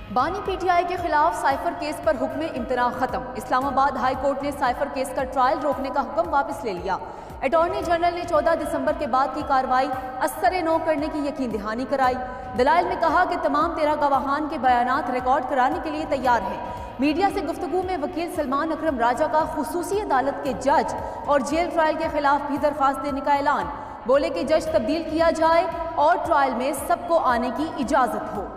बानी पीटीआई के खिलाफ साइफर केस पर हुक्म इम्तना खत्म। इस्लामाबाद हाई कोर्ट ने साइफर केस का ट्रायल रोकने का हुक्म वापस ले लिया। अटॉर्नी जनरल ने 14 दिसंबर के बाद की कार्रवाई असर नो करने की यकीन दहानी कराई। दलाइल में कहा कि तमाम 13 गवाहान के बयानात रिकॉर्ड कराने के लिए तैयार हैं। मीडिया से गुफ्तगू में वकील सलमान अकरम राजा का खुसूसी अदालत के जज और जेल ट्रायल के खिलाफ भी दरख्वास्त देने का ऐलान। बोले कि जज तब्दील किया जाए और ट्रायल में सबको आने की इजाजत हो।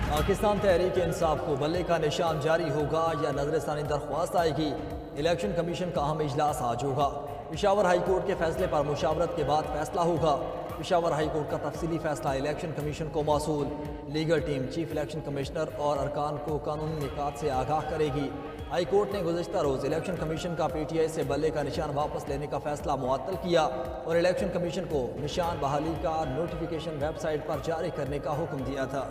पाकिस्तान तहरीक इंसाफ को बल्ले का निशान जारी होगा या नजरसानी दरख्वास्त आएगी। इलेक्शन कमीशन का अहम इजलास आज होगा। पेशावर हाई कोर्ट के फैसले पर मुशावरत के बाद फैसला होगा। पेशावर हाई कोर्ट का तफसीली फैसला इलेक्शन कमीशन को मौसूल। Legal team chief election commissioner और अरकान को कानूनी निकात से आगाह करेगी। हाई कोर्ट ने गुज़िश्ता रोज़ इलेक्शन कमीशन का पीटीआई से बल्ले का निशान वापस लेने का फैसला मुअत्तल किया और इलेक्शन कमीशन को निशान बहाली का नोटिफिकेशन वेबसाइट पर जारी करने का हुक्म दिया था।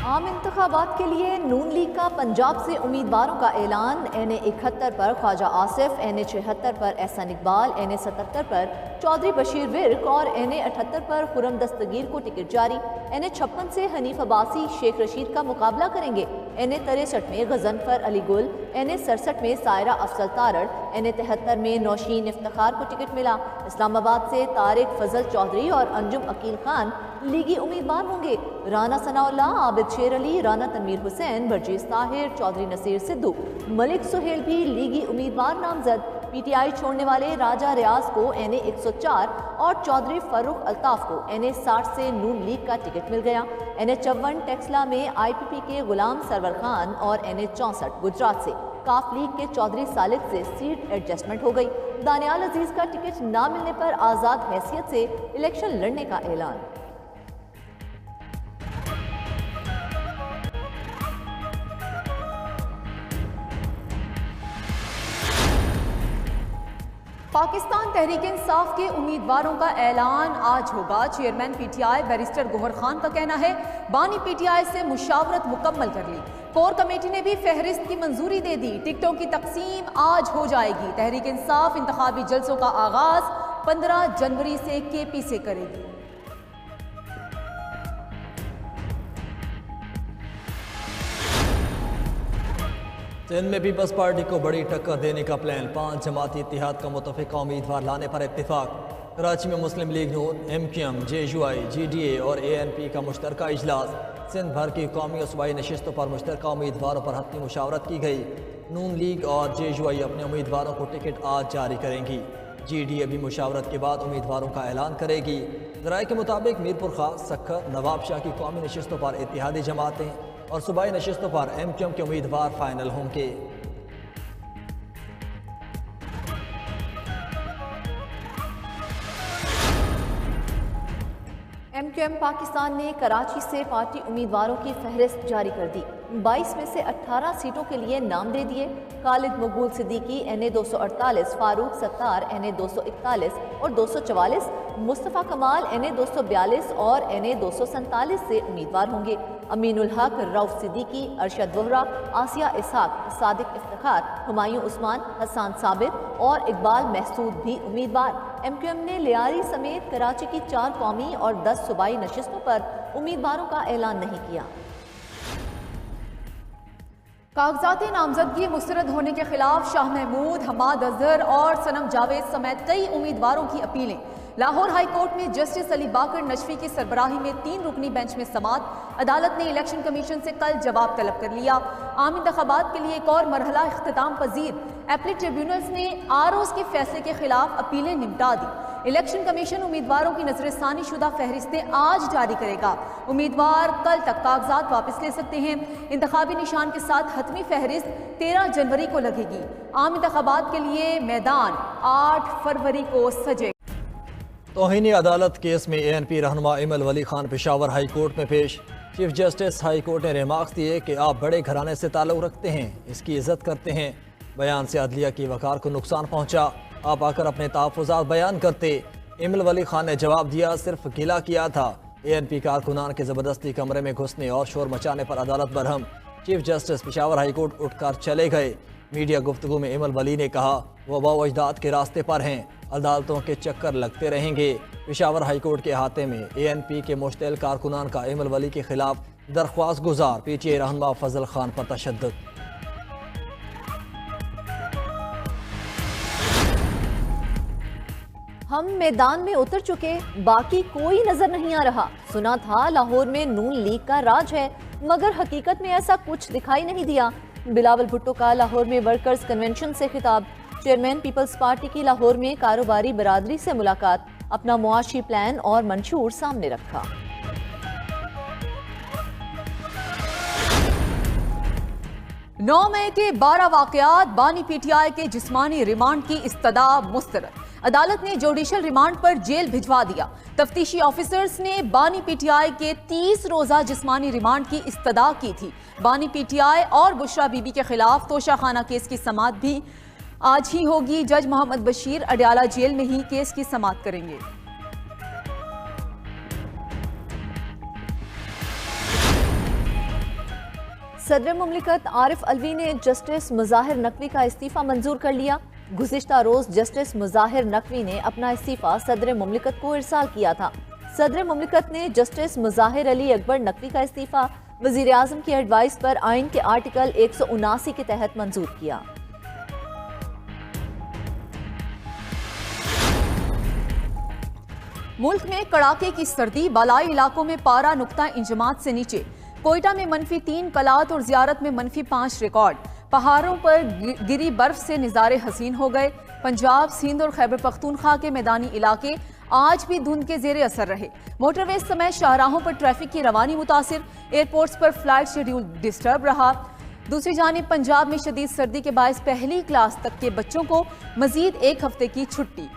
आम इंतखाबात के लिए नून लीग का पंजाब से उम्मीदवारों का ऐलान। NA 71 पर ख्वाजा आसिफ, NA 76 पर एहसान इकबाल, NA 77 पर चौधरी बशीर विर्क और NA 78 पर खुरम दस्तगीर को टिकट जारी। NA 56 से हनीफ अब्बासी शेख रशीद का मुकाबला करेंगे। NA 63 में गजनफर अली गुल, NA 67 में सायरा अफसल तारड़, NA 73 में नौशीन इफ्तिखार को टिकट मिला। इस्लामाबाद से तारिक फजल चौधरी और अंजुम अकील खान लीगी उम्मीदवार होंगे। राना सनाउल्लाह, आबिद शेर अली, राना तनवीर हुसैन, बर्जीस ताहिर, चौधरी नसीर सिद्धू, मलिक सुहेल भी लीगी उम्मीदवार नामजद। पीटीआई छोड़ने वाले राजा रियाज को NA 104 और चौधरी फरूख अल्ताफ को NA 60 से नून लीग का टिकट मिल गया। NA 54 टेक्सला में IPP के गुलाम सरवर खान और NA 64 गुजरात से काफ लीग के चौधरी सालिद से सीट एडजस्टमेंट हो गई। दानियाल अजीज का टिकट ना मिलने पर आज़ाद हैसियत से इलेक्शन लड़ने का ऐलान। पाकिस्तान तहरीक इंसाफ के उम्मीदवारों का ऐलान आज होगा। Chairman PTI barrister Gohar Khan का कहना है बानी पीटीआई से मुशावरत मुकम्मल कर ली। कोर कमेटी ने भी फहरिस्त की मंजूरी दे दी। टिकटों की तकसीम आज हो जाएगी। तहरीक इंसाफ इंतखाबी जलसों का आगाज 15 जनवरी से KP से करेगी। सिंध में पीपल्स पार्टी को बड़ी टक्कर देने का प्लान। 5 जमाती इत्तेहाद का मुतफ़िका उम्मीदवार लाने पर इत्तेफाक। कराची में मुस्लिम लीग नून, MQM, JUI, GDA और ANP का मुश्तरका इजलास। सिंध भर की कौमी और सूबाई नशिस्तों पर मुश्तरका उम्मीदवारों पर हतमी मुशावरत की गई। नून लीग और JUI अपने उम्मीदवारों को टिकट आज जारी करेंगी। GDA भी मुशावरत के बाद उम्मीदवारों का ऐलान करेगी। ज़राए के मुताबिक मीरपुर खास, सक्खर, नवाब शाह की कौमी नशिस्तों पर इत्तेहादी जमातें और सूबाई नशिस्तों पर MQM के उम्मीदवार फाइनल होंगे। MQM पाकिस्तान ने कराची से पार्टी उम्मीदवारों की फहरिस्त जारी कर दी। 22 में से 18 सीटों के लिए नाम दे दिए। खालिद मकबूल सिद्दीकी NA 248, फारूक सत्तार NA 241 और 244, मुस्तफ़ा कमाल NA 242 और NA 247 से उम्मीदवार होंगे। अमीनुल हक, रऊफ सिद्दीकी, अरशद वोहरा, आसिया इसहाक, सादिक इफ्तिखार, हुमायूं उस्मान, हसन साबिर और इकबाल महसूद भी उम्मीदवार। MQM ने लियारी समेत कराची की 4 कौमी और 10 सूबाई नशिस्तों पर उम्मीदवारों का ऐलान नहीं किया। कागजाती नामजदगी मुस्तरद होने के खिलाफ शाह महमूद, हमाद अजहर और सनम जावेद समेत कई उम्मीदवारों की अपीलें। लाहौर हाई कोर्ट में जस्टिस अली बाकर नशवी की सरबराही में 3 रुकनी बेंच में समात। अदालत ने इलेक्शन कमीशन से कल जवाब तलब कर लिया। आम इंतखाबात के लिए एक और मरहला इख्तिताम पजीर। एपलेट ट्रिब्यूनल्स ने ROs के फैसले के खिलाफ अपीलें निपटा दी। इलेक्शन कमीशन उम्मीदवारों की नजरसानी शुदा फहरिस्तें आज जारी करेगा। उम्मीदवार कल तक कागजात वापस ले सकते हैं। इंतखाबी निशान के साथ हतमी फहरिस्त 13 जनवरी को लगेगी। आम इंतखाबात के लिए मैदान 8 फरवरी को सजेगा। तौहीन अदालत केस में ANP रहनुमा इमल वली खान पेशावर हाई कोर्ट में पेश। चीफ जस्टिस हाई कोर्ट ने रिमार्क्स दिए कि आप बड़े घराने से ताल्लुक़ रखते हैं, इसकी इज्जत करते हैं। बयान से अदलिया की वकार को नुकसान पहुंचा, आप आकर अपने तहफ़्फ़ुज़ात बयान करते। इमल वली खान ने जवाब दिया, सिर्फ गिला किया था। ANP कारकुनान के ज़बरदस्ती कमरे में घुसने और शोर मचाने पर अदालत Barham. Chief justice Peshawar high court उठकर चले गए। मीडिया गुफ्तगू में इमल वली ने कहा वो बावजदाद के रास्ते पर हैं, अदालतों के चक्कर लगते रहेंगे। पेशावर हाईकोर्ट के अहाते में ANP के मुश्तल कारकुनान का इमल वली के खिलाफ दरख्वास्त गुजार। PTA रहनुमा फजल खान पर तशद्दुद। हम मैदान में उतर चुके, बाकी कोई नजर नहीं आ रहा। सुना था लाहौर में नून लीग का राज है, मगर हकीकत में ऐसा कुछ दिखाई नहीं दिया। बिलावल भुट्टो का लाहौर में वर्कर्स कन्वेंशन से खिताब। चेयरमैन पीपल्स पार्टी की लाहौर में कारोबारी बरादरी से मुलाकात, अपना मुआशी प्लान और मंशूर सामने रखा। 9 मई के 12 वाकयात, बानी PTI के जिस्मानी रिमांड की इस्तदा मुस्तरद। अदालत ने जुडिशल रिमांड पर जेल भिजवा दिया। तफ्तीशी ऑफिसर्स ने बानी PTI के 30 रोजा जिस्मानी रिमांड की इस्तदा की थी। बानी PTI और बुशरा बीबी के खिलाफ तोशाखाना केस की समाअत भी आज ही होगी। जज मोहम्मद बशीर अडयाला जेल में ही केस की समाअत करेंगे। सदर मुमलिकत आरिफ अलवी ने जस्टिस मुजाहिर नकवी का इस्तीफा मंजूर कर लिया। गुज़िश्ता रोज जस्टिस मुजाहिर नकवी ने अपना इस्तीफा सदर मुमलिकत को इरसाल किया था। सदर मुमलिकत ने जस्टिस मुजाहिर अली अकबर नकवी का इस्तीफा वज़ीर आज़म की एडवाइस पर आइन के आर्टिकल 179 के तहत मंजूर किया। मुल्क में कड़ाके की सर्दी, बालाई इलाकों में पारा नुक्ता इंजमात से नीचे। कोयटा में -3, कलात और ज़ियारत में -5 रिकॉर्ड। पहाड़ों पर गिरी बर्फ से नज़ारे हसीन हो गए। पंजाब, सिंध और खैबर पख्तूनख्वा के मैदानी इलाके आज भी धुंध के जेरे असर रहे। मोटरवे समेत शाहराहों पर ट्रैफिक की रवानी मुतासिर। एयरपोर्ट्स पर फ्लाइट शेड्यूल डिस्टर्ब रहा। दूसरी जानिब पंजाब में शदीद सर्दी के बायस पहली क्लास तक के बच्चों को मजीद 1 हफ्ते की छुट्टी।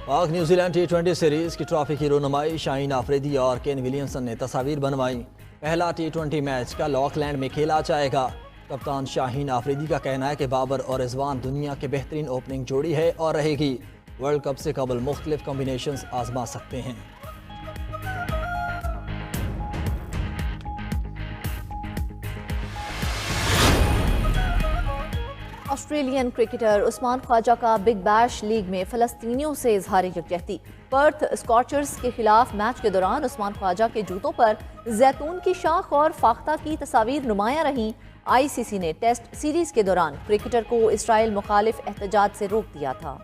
पाक न्यूजीलैंड T20 सीरीज की ट्रॉफी की रोनुमाई शाहीन आफरीदी और केन विलियमसन ने तस्वीर बनवाई। पहला T20 मैच का लॉकलैंड में खेला जाएगा। कप्तान शाहीन आफरीदी का कहना है कि बाबर और रिजवान दुनिया के बेहतरीन ओपनिंग जोड़ी है और रहेगी। वर्ल्ड कप से कबल मुख्तलिफ कॉम्बिनेशंस आजमा सकते हैं। ऑस्ट्रेलियन क्रिकेटर उस्मान ख्वाजा का बिग बैश लीग में फ़लस्तीनियों से इजहार यकजहती। पर्थ स्कॉचर्स के खिलाफ मैच के दौरान उस्मान ख्वाजा के जूतों पर जैतून की शाख और फाख्ता की तस्वीर नुमायां रहीं। ICC ने टेस्ट सीरीज के दौरान क्रिकेटर को इसराइल मुखालिफ एहतजाज से रोक दिया था।